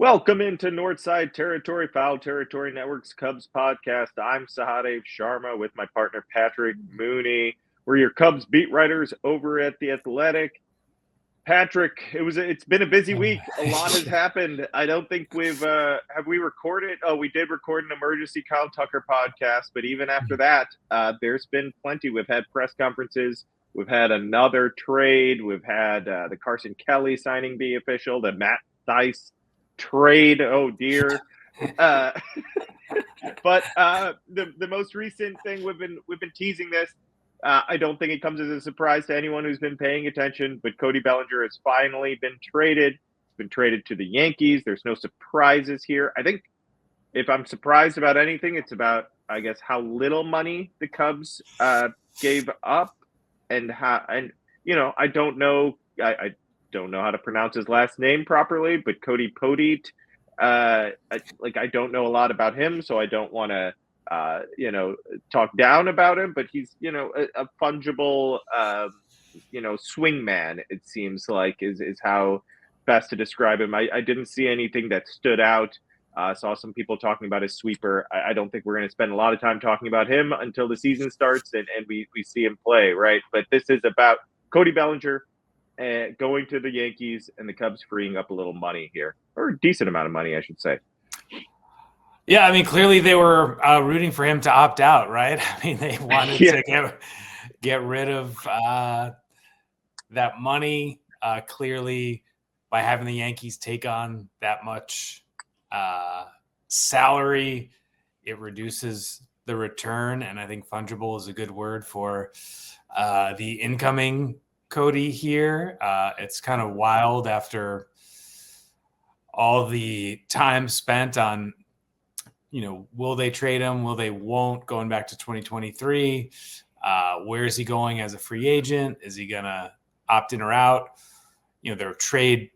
Welcome into Northside Territory, Foul Territory Network's Cubs podcast. I'm Sahadev Sharma with my partner Patrick Mooney. We're your Cubs beat writers over at The Athletic. Patrick, it's been a busy week. A lot has happened. I don't think have we recorded? Oh, we did record an emergency Kyle Tucker podcast, but even after that, there's been plenty. We've had press conferences. We've had another trade. We've had the Carson Kelly signing be official. The Matt Dice trade. Oh dear. But the most recent thing we've been teasing this. I don't think it comes as a surprise to anyone who's been paying attention, but Cody Bellinger has finally been traded. He's been traded to the Yankees. There's no surprises here. I think if I'm surprised about anything, it's about, I guess, how little money the Cubs gave up, and I don't know. I don't know how to pronounce his last name properly, but Cody Podit. I don't know a lot about him, so I don't want to talk down about him, but he's, a fungible, swing man, it seems like is how best to describe him. I didn't see anything that stood out. Saw some people talking about his sweeper. I don't think we're going to spend a lot of time talking about him until the season starts and we see him play, right? But this is about Cody Bellinger going to the Yankees and the Cubs freeing up a little money here, or a decent amount of money, I should say. Yeah, I mean, clearly they were rooting for him to opt out, right? I mean, they wanted to get rid of that money. Clearly, by having the Yankees take on that much salary, it reduces the return, and I think fungible is a good word for the incoming Cody here. It's kind of wild after all the time spent on, will they trade him? Will they won't? Going back to 2023, where is he going as a free agent? Is he going to opt in or out? There were trade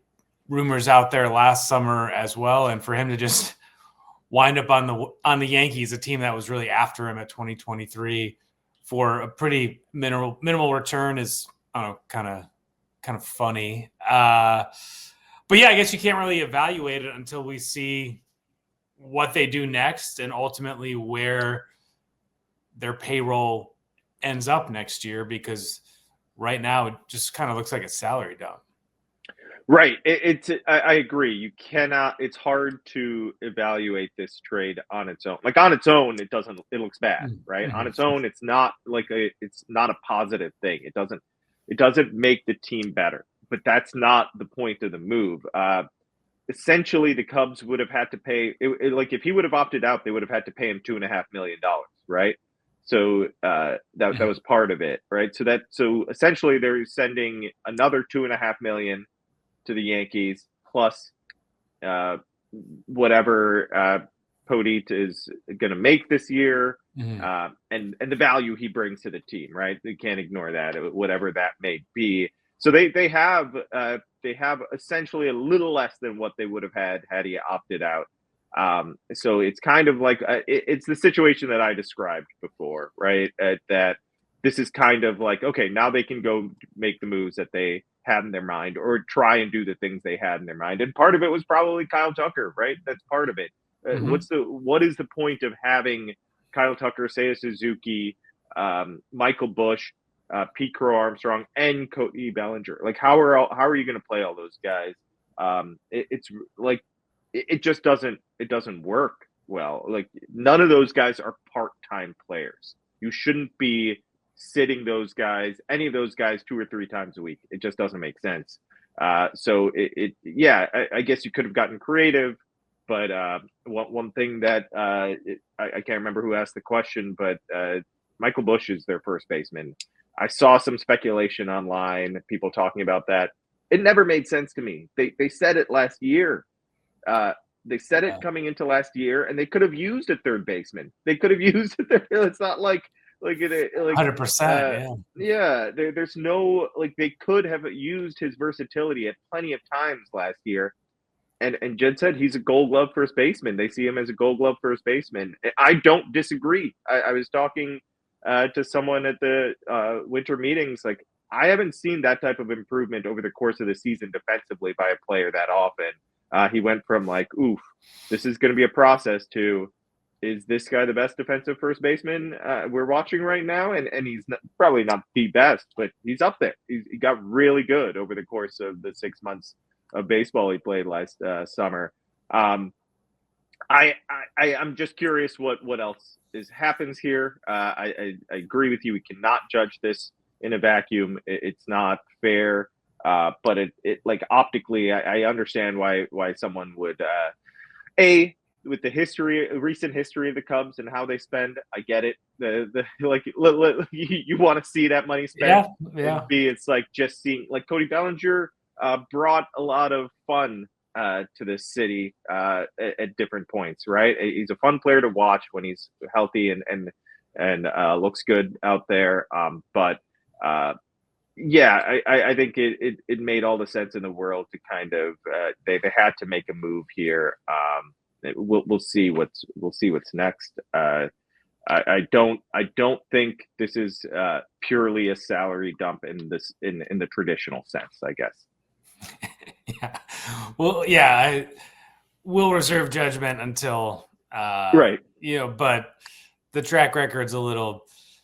rumors out there last summer as well. And for him to just wind up on the Yankees, a team that was really after him at 2023 for a pretty minimal return is, kind of funny. But yeah, I guess you can't really evaluate it until we see what they do next and ultimately where their payroll ends up next year, because right now it just kind of looks like a salary dump. Right. I agree. You cannot, it's hard to evaluate this trade on its own. Like on its own, it looks bad, right? On its own, it's not it's not a positive thing. It doesn't make the team better, but that's not the point of the move. Essentially, the Cubs would have had to pay, if he would have opted out, they would have had to pay him $2.5 million, right? So that was part of it, right? So essentially, they're sending another $2.5 million to the Yankees plus whatever Podit is going to make this year, and the value he brings to the team, right? You can't ignore that, whatever that may be. So they have essentially a little less than what they would have had he opted out. So it's kind of like it's the situation that I described before, right? That this is kind of like, okay, now they can go make the moves that they had in their mind, or try and do the things they had in their mind. And part of it was probably Kyle Tucker, right? That's part of it. What is the point of having Kyle Tucker, Seiya Suzuki, Michael Busch, Pete Crow Armstrong, and Cody Bellinger? Like, how are you going to play all those guys? It just doesn't work well. Like, none of those guys are part-time players. You shouldn't be sitting any of those guys 2 or 3 times a week. It just doesn't make sense. So I guess you could have gotten creative, but one thing that I can't remember who asked the question, but Michael Busch is their first baseman. I saw some speculation online, people talking about that. It never made sense to me. They said it last year. They said it coming into last year, and they could have used a third baseman. They could have used it. It's not like 100%. There's no, they could have used his versatility at plenty of times last year. And Jed said he's a Gold Glove first baseman. They see him as a Gold Glove first baseman. I don't disagree. I was talking to someone at the winter meetings. Like, I haven't seen that type of improvement over the course of the season defensively by a player that often. He went from like, oof, this is going to be a process to, is this guy the best defensive first baseman we're watching right now? And he's probably not the best, but he's up there. He got really good over the course of the 6 months of baseball he played last summer. I'm just curious what else happens here. I agree with you. We cannot judge this in a vacuum. It's not fair. But it like optically, I understand why someone would with the recent history of the Cubs and how they spend. I get it. The like you want to see that money spent. Yeah. And B, it's like just seeing like Cody Bellinger brought a lot of fun to this city at different points. Right, he's a fun player to watch when he's healthy and looks good out there. But yeah, I think it made all the sense in the world to kind of they had to make a move here. We'll see what's next. I don't think this is purely a salary dump in the traditional sense, I guess. Yeah. Well, yeah, we'll reserve judgment until right. But the track record's a little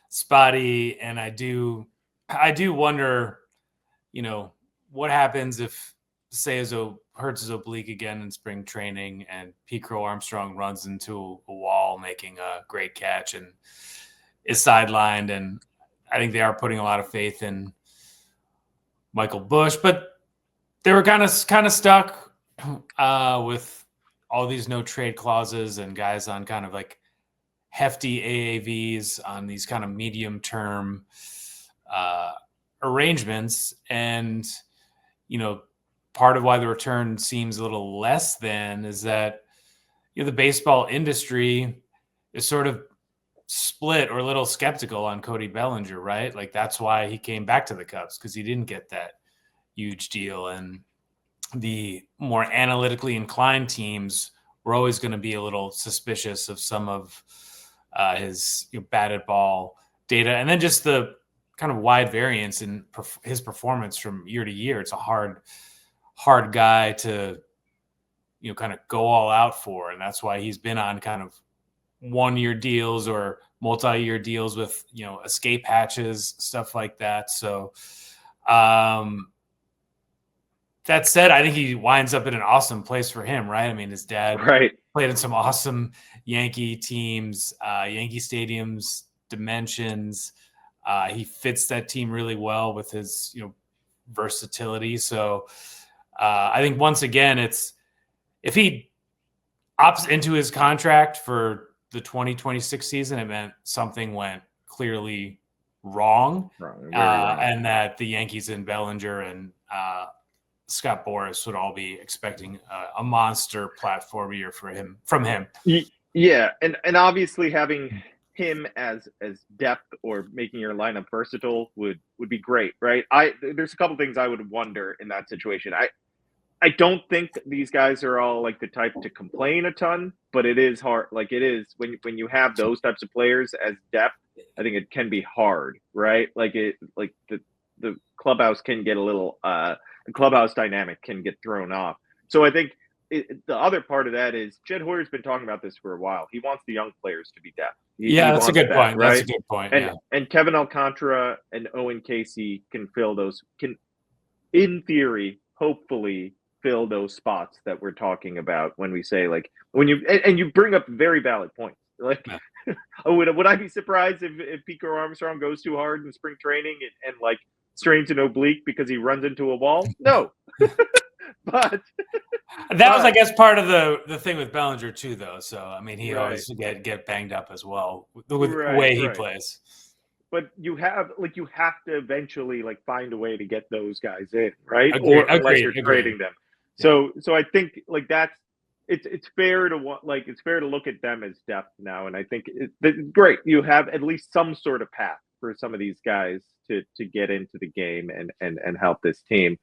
spotty, and I do wonder, what happens if Seizo hurts his oblique again in spring training and Pete Crow Armstrong runs into a wall making a great catch and is sidelined. And I think they are putting a lot of faith in Michael Busch, but they were kind of stuck with all these no trade clauses and guys on kind of like hefty AAVs on these kind of medium term arrangements. And, part of why the return seems a little less than is that, the baseball industry is sort of split or a little skeptical on Cody Bellinger, right? Like that's why he came back to the Cubs, because he didn't get that huge deal. And the more analytically inclined teams were always going to be a little suspicious of some of his batted ball data. And then just the kind of wide variance in his performance from year to year. It's a hard guy to, kind of go all out for. And that's why he's been on kind of 1-year deals or multi-year deals with, escape hatches, stuff like that. So that said, I think he winds up in an awesome place for him, right? I mean, his dad played in some awesome Yankee teams, Yankee Stadium's dimensions. He fits that team really well with his, versatility. So I think once again, if he opts into his contract for the 2026 season, it meant something went clearly wrong. Wrong. And that the Yankees and Bellinger and Scott Boras would all be expecting a monster platform year from him. Yeah, and obviously having him as depth or making your lineup versatile would be great, right? There's a couple things I would wonder in that situation. I don't think these guys are all like the type to complain a ton, but it is hard. Like it is when you have those types of players as depth, I think it can be hard, right? Like the clubhouse can get a little clubhouse dynamic can get thrown off. So I think the other part of that is Jed Hoyer's been talking about this for a while. He wants the young players to be depth. That's a good point. Right? That's a good point. And Kevin Alcantara and Owen Casey can in theory, hopefully fill those spots that we're talking about when we say like when you bring up very valid points. Like, would I be surprised if Pete Crow Armstrong goes too hard in spring training and like strains an oblique because he runs into a wall? No. But that was, I guess, part of the thing with Bellinger too, though. So I mean, he always get banged up as well with the way he plays. But you have to eventually like find a way to get those guys in, right? Unless you're trading them. So I think like it's fair to look at them as depth now, and I think it's great. You have at least some sort of path for some of these guys to get into the game and help this team.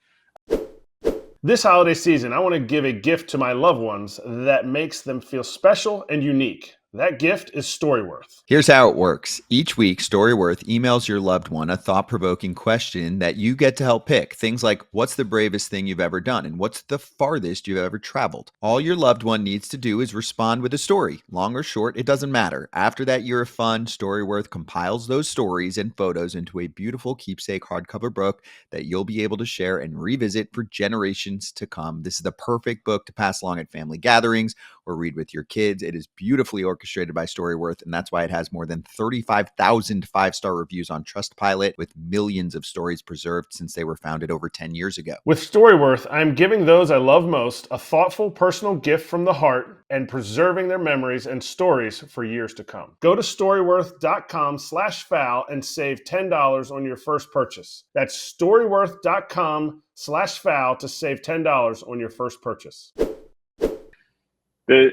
This holiday season, I want to give a gift to my loved ones that makes them feel special and unique. That gift is Storyworth. Here's how it works. Each week, Storyworth emails your loved one a thought-provoking question that you get to help pick. Things like, what's the bravest thing you've ever done? And what's the farthest you've ever traveled? All your loved one needs to do is respond with a story. Long or short, it doesn't matter. After that year of fun, Storyworth compiles those stories and photos into a beautiful keepsake hardcover book that you'll be able to share and revisit for generations to come. This is the perfect book to pass along at family gatherings or read with your kids. It is beautifully orchestrated by Storyworth, and that's why it has more than 35,000 five-star reviews on Trustpilot, with millions of stories preserved since they were founded over 10 years ago. With Storyworth, I'm giving those I love most a thoughtful personal gift from the heart and preserving their memories and stories for years to come. Go to storyworth.com/foul and save $10 on your first purchase. That's storyworth.com/foul to save $10 on your first purchase.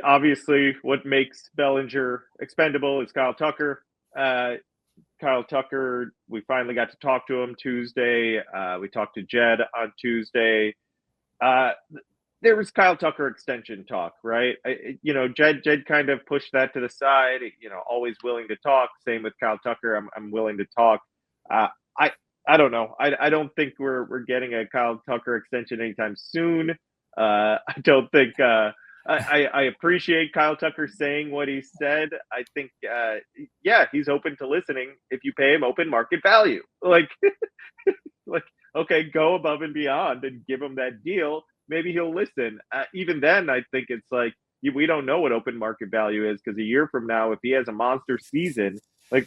Obviously, what makes Bellinger expendable is Kyle Tucker. Kyle Tucker, we finally got to talk to him Tuesday. We talked to Jed on Tuesday. There was Kyle Tucker extension talk, right? Jed kind of pushed that to the side. Always willing to talk. Same with Kyle Tucker. I'm willing to talk. I don't know. I don't think we're getting a Kyle Tucker extension anytime soon. I don't think. I appreciate Kyle Tucker saying what he said. I think, he's open to listening if you pay him open market value. Okay, go above and beyond and give him that deal. Maybe he'll listen. Even then, I think it's like we don't know what open market value is, because a year from now, if he has a monster season,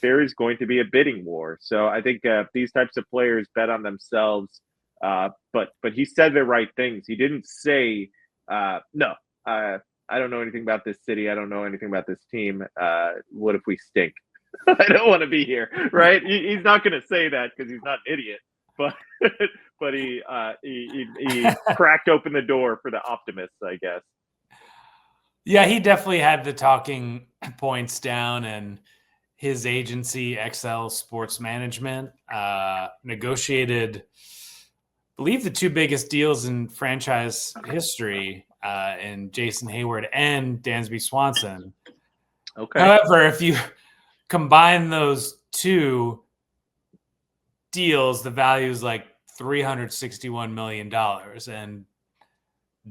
there is going to be a bidding war. So I think these types of players bet on themselves. But he said the right things. He didn't say no. I don't know anything about this city. I don't know anything about this team. What if we stink? I don't want to be here, right? He's not going to say that because he's not an idiot. But he cracked open the door for the optimists, I guess. Yeah, he definitely had the talking points down, and his agency, XL Sports Management, negotiated, I believe, the two biggest deals in franchise history. And Jason Hayward and Dansby Swanson. Okay. However, if you combine those two deals, the value is like $361 million. And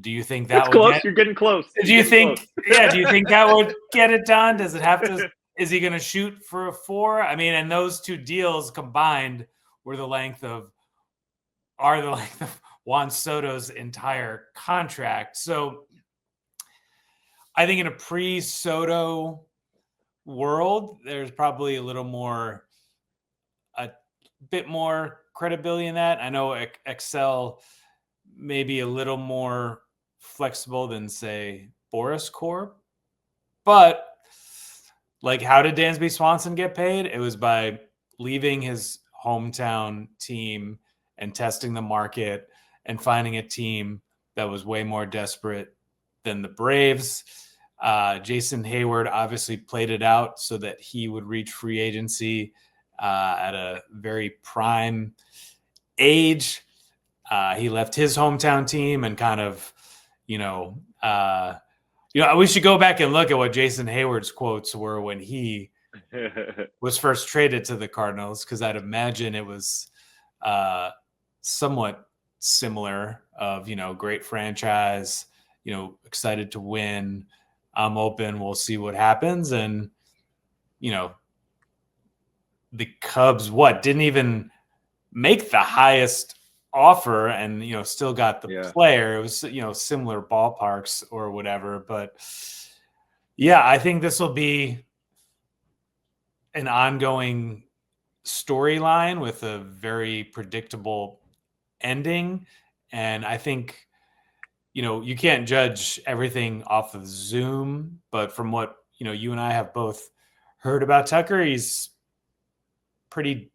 do you think that would close? You're getting close. Do you think that would get it done? Does it have to? Is he going to shoot for a 4? I mean, and those two deals combined are the length of Juan Soto's entire contract. So I think in a pre-Soto world, there's probably a bit more credibility in that. I know Excel may be a little more flexible than, say, Boris Corp. But how did Dansby Swanson get paid? It was by leaving his hometown team and testing the market and finding a team that was way more desperate than the Braves. Jason Hayward obviously played it out so that he would reach free agency at a very prime age. He left his hometown team and kind of, we should go back and look at what Jason Hayward's quotes were when he was first traded to the Cardinals, because I'd imagine it was somewhat similar of, great franchise, excited to win. I'm open. We'll see what happens. And, the Cubs, didn't even make the highest offer and, still got the player. It was, similar ballparks or whatever. But yeah, I think this will be an ongoing storyline with a very predictable ending. And I think, you can't judge everything off of Zoom, but from what, you and I have both heard about Tucker, he's pretty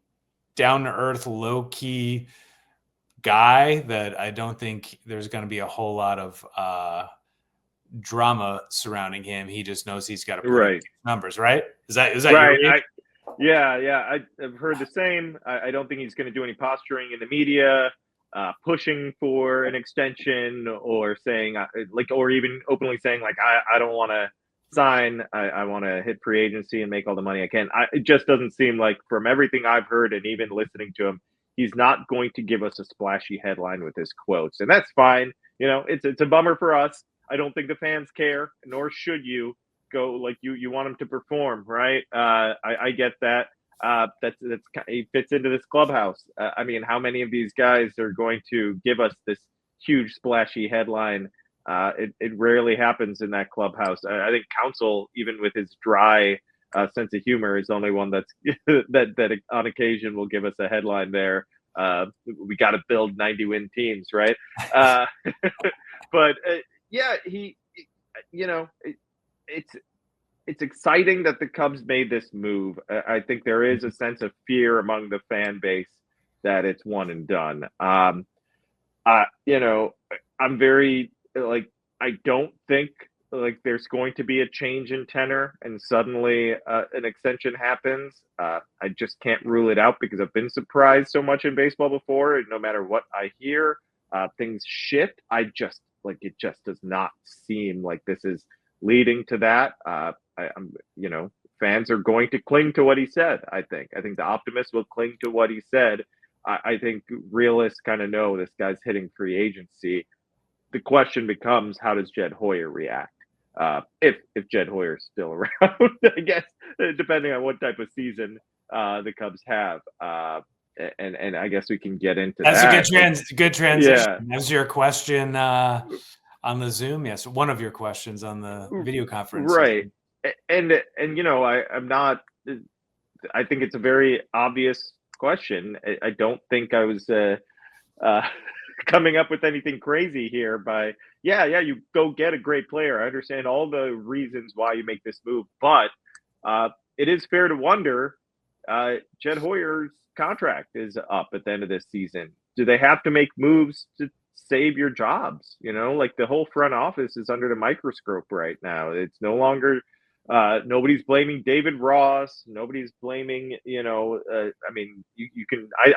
down to earth, low key guy that I don't think there's going to be a whole lot of drama surrounding him. He just knows he's got to put numbers, right? Is that right? Your I've heard the same. I don't think he's going to do any posturing in the media, pushing for an extension, or saying or even openly saying I don't want to sign. I want to hit free agency and make all the money I can. It just doesn't seem like, from everything I've heard and even listening to him, he's not going to give us a splashy headline with his quotes, and that's fine. It's a bummer for us. I don't think the fans care, nor should you. Go like you want him to perform, right? I get that. That's he fits into this clubhouse. I mean, how many of these guys are going to give us this huge splashy headline? It rarely happens in that clubhouse. I think Counsell, even with his dry sense of humor, is the only one that's that on occasion will give us a headline there. We got to build 90-win teams, right? But yeah, it's exciting that the Cubs made this move. I think there is a sense of fear among the fan base that it's one and done. I'm very I don't think there's going to be a change in tenor and suddenly an extension happens. I just can't rule it out because I've been surprised so much in baseball before. And no matter what I hear, things shift. It just does not seem like this is leading to that. Fans are going to cling to what he said. I think the optimists will cling to what he said. I think realists kind of know this guy's hitting free agency. The question becomes, how does Jed Hoyer react? If Jed Hoyer is still around, I guess, depending on what type of season the Cubs have. And I guess we can get into that. That's a good transition. Yeah. That was your question on the Zoom. Yes, one of your questions on the video conference. Right. And I'm not. I think it's a very obvious question. I don't think I was coming up with anything crazy here by you go get a great player. I understand all the reasons why you make this move, but it is fair to wonder, Jed Hoyer's contract is up at the end of this season. Do they have to make moves to save your jobs? The whole front office is under the microscope right now. It's no longer nobody's blaming David Ross. Nobody's blaming, I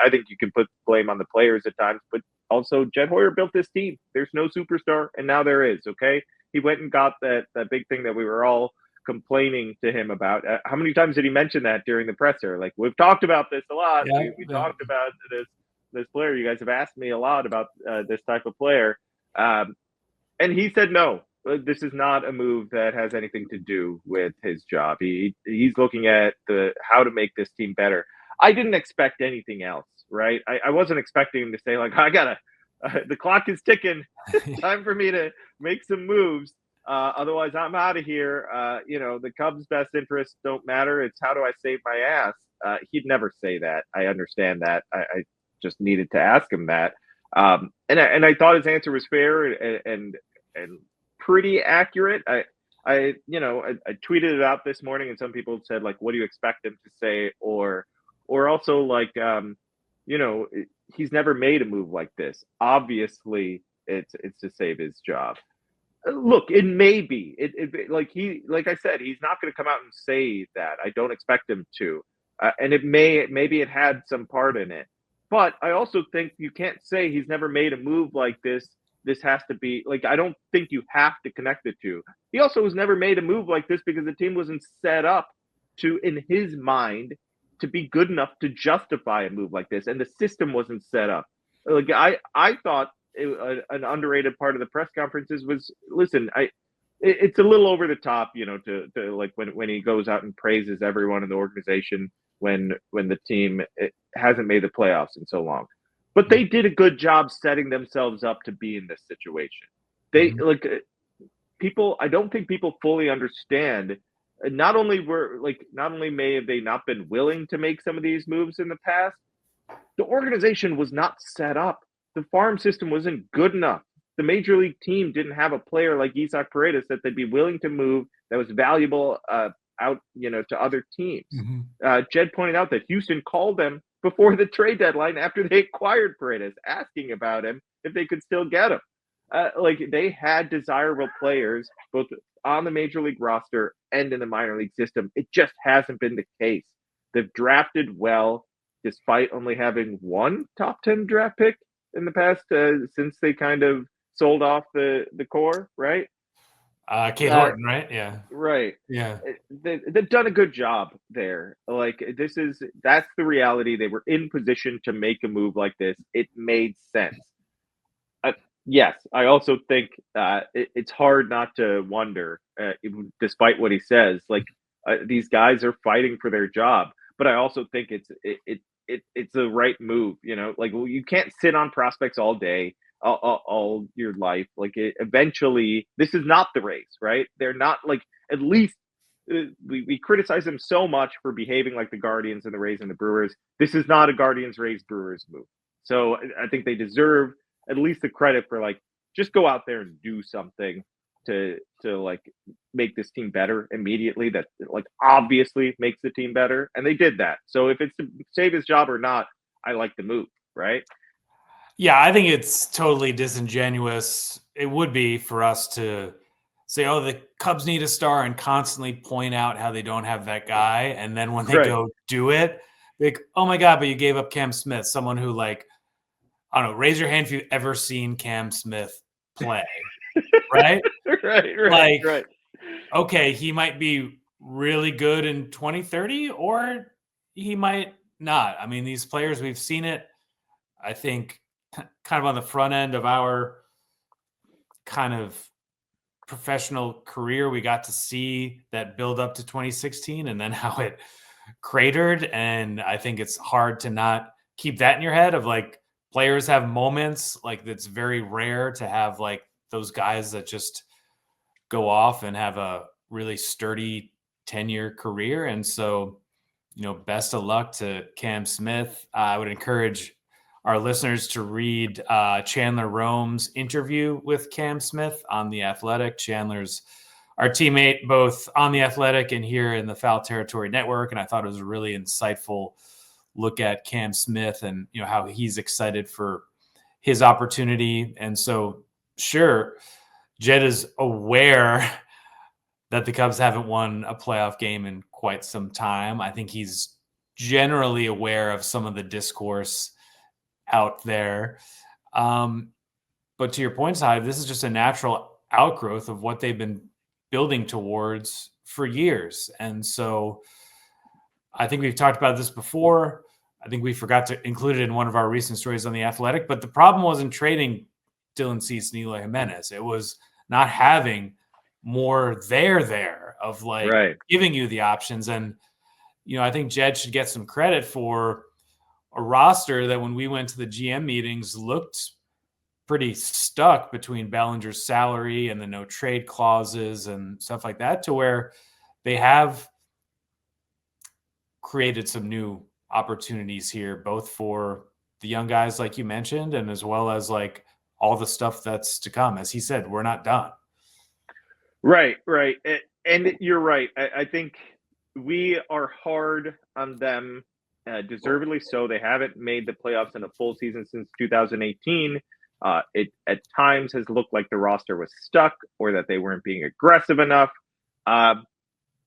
think you can put blame on the players at times, but also Jed Hoyer built this team. There's no superstar, and now there is. Okay. He went and got that big thing that we were all complaining to him about. How many times did he mention that during the presser? Like, we've talked about this a lot. We talked about this player. You guys have asked me a lot about this type of player. And he said, no, this is not a move that has anything to do with his job. He's looking at how to make this team better. I didn't expect anything else, right? I wasn't expecting him to say, the clock is ticking. It's time for me to make some moves. Otherwise, I'm out of here. The Cubs' best interests don't matter. It's how do I save my ass? He'd never say that. I understand that. I just needed to ask him that. And I thought his answer was fair and pretty accurate. I tweeted it out this morning, and some people said, what do you expect him to say? Or also he's never made a move like this. Obviously, it's to save his job. Look, it may be. Like I said, he's not going to come out and say that. I don't expect him to, and maybe it had some part in it. But I also think you can't say he's never made a move like this. This has to be I don't think you have to connect the two. He also has never made a move like this because the team wasn't set up to, in his mind, to be good enough to justify a move like this, and the system wasn't set up. I thought an underrated part of the press conferences was, listen, it's a little over the top, to when he goes out and praises everyone in the organization when the team hasn't made the playoffs in so long. But they did a good job setting themselves up to be in this situation. They people. I don't think people fully understand. Not only may have they not been willing to make some of these moves in the past, the organization was not set up. The farm system wasn't good enough. The major league team didn't have a player like Isaac Paredes that they'd be willing to move that was valuable out, to other teams. Mm-hmm. Jed pointed out that Houston called them before the trade deadline after they acquired Paredes, asking about him if they could still get him. They had desirable players both on the major league roster and in the minor league system. It just hasn't been the case. They've drafted well, despite only having one top 10 draft pick in the past since they kind of sold off the core, right? Kate Horton, right? Yeah. Right. Yeah. They've done a good job there. Like that's the reality. They were in position to make a move like this. It made sense. Uh, yes, I also think it's hard not to wonder, despite what he says. Like these guys are fighting for their job, but I also think it's the right move. You know, like well, you can't sit on prospects all day, all your life. Like eventually, this is not the Rays, right? They're not like at least. We criticize them so much for behaving like the Guardians and the Rays and the Brewers. This is not a Guardians Rays Brewers move. So I think they deserve at least the credit for like just go out there and do something to like make this team better immediately that like obviously makes the team better, and they did that. So if it's to save his job or not, I like the move, right? Yeah, I think it's totally disingenuous. It would be for us to say, oh, the Cubs need a star and constantly point out how they don't have that guy. And then when they Right. go do it, like, oh my God, but you gave up Cam Smith, someone who like, I don't know, raise your hand if you've ever seen Cam Smith play, right? right. Like, okay, he might be really good in 2030 or he might not. I mean, these players, we've seen it, I think, kind of on the front end of our kind of professional career. We got to see that build up to 2016 and then how it cratered. And I think it's hard to not keep that in your head of like players have moments like that's very rare to have like those guys that just go off and have a really sturdy 10-year career. And so, you know, best of luck to Cam Smith. I would encourage our listeners to read Chandler Rome's interview with Cam Smith on The Athletic. Chandler's our teammate both on The Athletic and here in the Foul Territory Network. And I thought it was a really insightful look at Cam Smith and, you know, how he's excited for his opportunity. And so, sure, Jed is aware that the Cubs haven't won a playoff game in quite some time. I think he's generally aware of some of the discourse out there. But to your point, Sahadev, this is just a natural outgrowth of what they've been building towards for years. And so I think we've talked about this before. I think we forgot to include it in one of our recent stories on The Athletic, but the problem wasn't trading Dylan Cease and Eloy Jimenez. It was not having more there of like giving you the options. And, you know, I think Jed should get some credit for a roster that when we went to the GM meetings looked pretty stuck between Bellinger's salary and the no trade clauses and stuff like that, to where they have created some new opportunities here, both for the young guys, like you mentioned, and as well as like all the stuff that's to come. As he said, we're not done. Right. And you're right. I think we are hard on them, deservedly so. They haven't made the playoffs in a full season since 2018. It at times has looked like the roster was stuck or that they weren't being aggressive enough.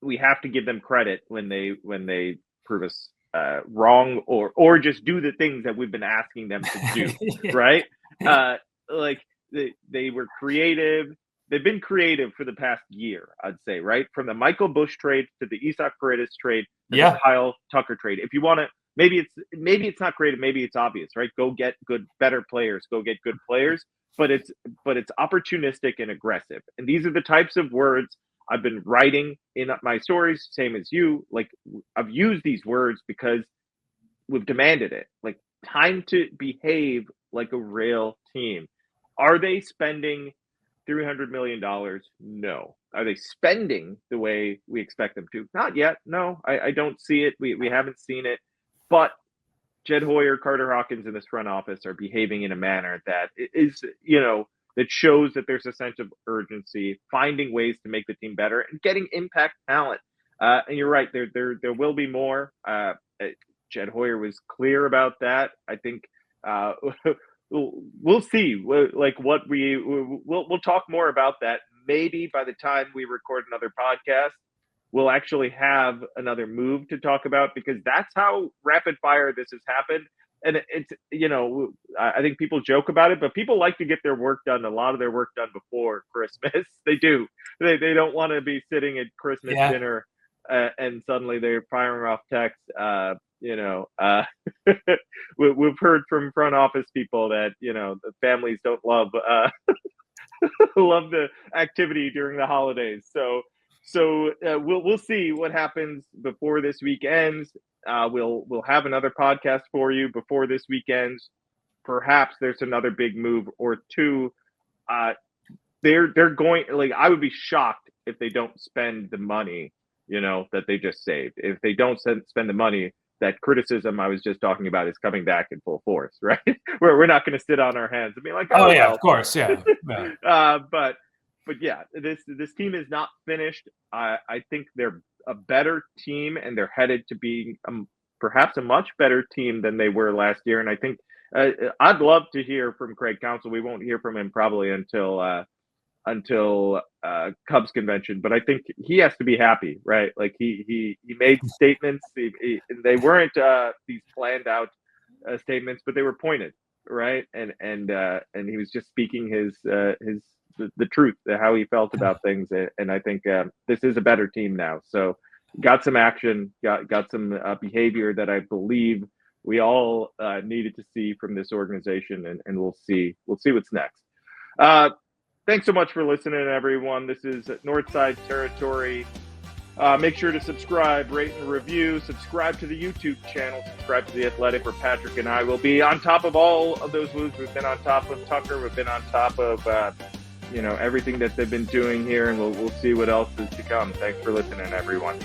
We have to give them credit when they prove us wrong or just do the things that we've been asking them to do. Yeah. Right? Like they were creative. They've been creative for the past year, I'd say, right? From the Michael Busch trade to the Isak Paredes trade to the Kyle Tucker trade. If you want to, maybe it's not creative, maybe it's obvious, right? Go get better players, go get good players, but it's opportunistic and aggressive. And these are the types of words I've been writing in my stories, same as you. Like I've used these words because we've demanded it. Like time to behave like a real team. Are they spending $300 million? No. Are they spending the way we expect them to? Not yet. No, I don't see it. We haven't seen it. But Jed Hoyer, Carter Hawkins in this front office are behaving in a manner that is, you know, that shows that there's a sense of urgency, finding ways to make the team better and getting impact talent. And you're right, there will be more. Jed Hoyer was clear about that. I think we'll see. Like what we'll talk more about that. Maybe by the time we record another podcast, we'll actually have another move to talk about, because that's how rapid fire this has happened. and it's, I think people joke about it, but people like to get their work done, a lot of their work done before Christmas. They do. They don't want to be sitting at Christmas dinner and suddenly they're firing off texts. We've heard from front office people that, the families don't love love the activity during the holidays. So we'll see what happens before this week ends. We'll have another podcast for you before this week ends. Perhaps there's another big move or two. They're going, I would be shocked if they don't spend the money, that they just saved. If they don't spend the money, that criticism I was just talking about is coming back in full force, right? We're not going to sit on our hands and be like, oh yeah, well. Of course, yeah. But yeah, this team is not finished. I think they're a better team, and they're headed to being perhaps a much better team than they were last year. And I think I'd love to hear from Craig Counsell. We won't hear from him probably until Cubs convention, but I think he has to be happy, right? Like he made statements. They weren't these planned out statements, but they were pointed, right? And he was just speaking the truth, how he felt about things. And I think this is a better team now. So got some action, got some behavior that I believe we all needed to see from this organization, and we'll see what's next. Thanks so much for listening, everyone. This is Northside Territory. Make sure to subscribe, rate, and review. Subscribe to the YouTube channel. Subscribe to The Athletic, where Patrick and I will be on top of all of those moves. We've been on top of Tucker. We've been on top of everything that they've been doing here, and we'll see what else is to come. Thanks for listening, everyone.